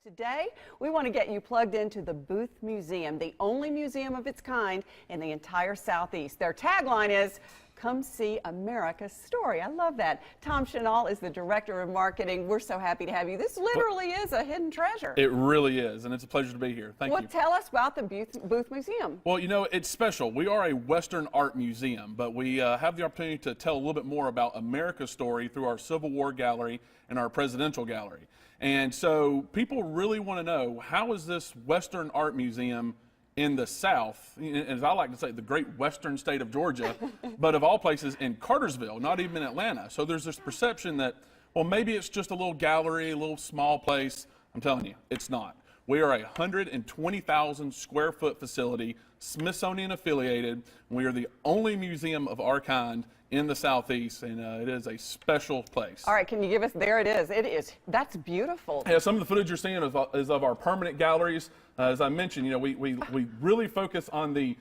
Today, we want to get you plugged into the Booth Museum, the only museum of its kind in the entire Southeast. Their tagline is, "Come see America's story." I love that. Tom Chenal is the Director of Marketing. We're so happy to have you. This literally is a hidden treasure. It really is, and it's a pleasure to be here. Thank you. Well, tell us about the Booth Museum. Well, you know, it's special. We are a Western art museum, but we have the opportunity to tell a little bit more about America's story through our Civil War gallery and our presidential gallery. And so people really want to know, how is this Western art museum in the South, as I like to say, the great western state of Georgia, but of all places in Cartersville, not even in Atlanta. So there's this perception that, well, maybe it's just a little gallery, a little small place. I'm telling you, it's not. We are a 120,000 square foot facility, Smithsonian affiliated. We are the only museum of our kind in the Southeast, and it is a special place. All right, can you give us, there it is. That's beautiful. Yeah, some of the footage you're seeing is of our permanent galleries. As I mentioned, you know, we really focus on the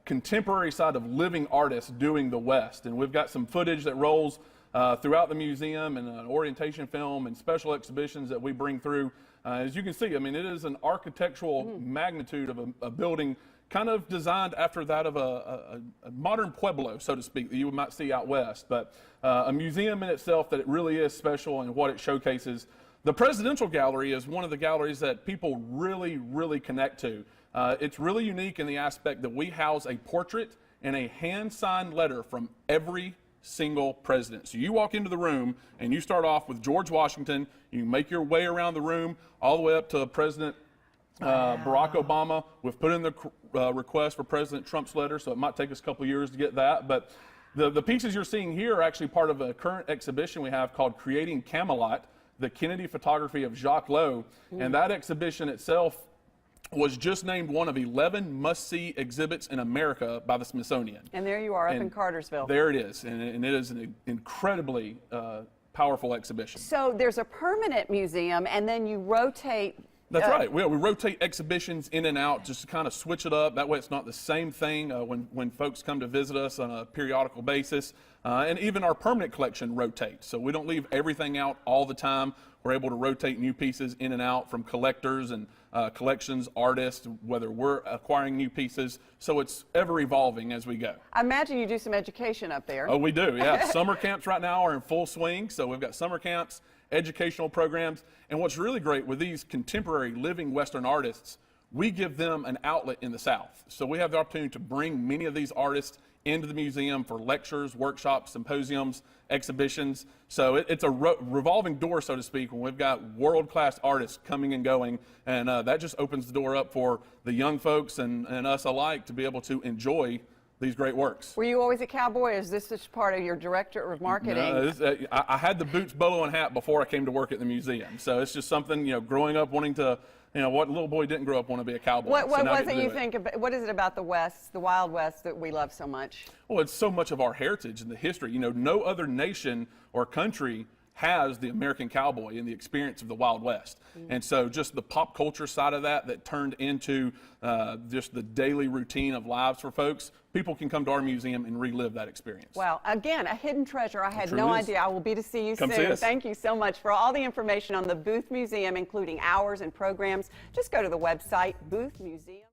contemporary side of living artists doing the West, and we've got some footage that rolls throughout the museum, and an orientation film and special exhibitions that we bring through. As you can see, I mean, it is an architectural magnitude of a building kind of designed after that of a modern pueblo, so to speak, that you might see out west, but a museum in itself that it really is special in what it showcases. The Presidential Gallery is one of the galleries that people really connect to. It's really unique in the aspect that we house a portrait and a hand-signed letter from every single president. So you walk into the room and you start off with George Washington, you make your way around the room all the way up to President Barack Obama. We've put in the request for President Trump's letter, so it might take us a couple years to get that. But the pieces you're seeing here are actually part of a current exhibition we have called Creating Camelot, the Kennedy photography of Jacques Lowe. And that exhibition itself was just named one of 11 must-see exhibits in America by the Smithsonian. And there you are up in Cartersville. There it is, and it is an incredibly powerful exhibition. So there's a permanent museum, and then you rotate. That's right. We rotate exhibitions in and out just to kind of switch it up. That way it's not the same thing when folks come to visit us on a periodical basis. And even our permanent collection rotates. So we don't leave everything out all the time. We're able to rotate new pieces in and out from collectors and collections, artists, whether we're acquiring new pieces. So it's ever evolving as we go. I imagine you do some education up there. Oh, we do, yeah. Summer camps right now are in full swing. So we've got summer camps, educational programs. And what's really great with these contemporary living Western artists, we give them an outlet in the South. So we have the opportunity to bring many of these artists into the museum for lectures, workshops, symposiums, exhibitions. So it's a revolving door, so to speak, when we've got world-class artists coming and going, and that just opens the door up for the young folks and us alike to be able to enjoy these great works. Were you always a cowboy? Is this just part of your Director of Marketing? No, I had the boots, bolo, and hat before I came to work at the museum. So it's just something, you know, growing up wanting to, you know, what little boy didn't grow up wanting to be a cowboy. What was it you think about, what is it about the West, the Wild West, that we love so much? Well, it's so much of our heritage and the history. You know, no other nation or country has the American cowboy and the experience of the Wild West. And so just the pop culture side of that turned into just the daily routine of lives for folks, people can come to our museum and relive that experience. Wow. Again, a hidden treasure. I had no idea. I will be to see you soon. See us. Thank you so much. For all the information on the Booth Museum, including hours and programs, just go to the website, Booth Museum.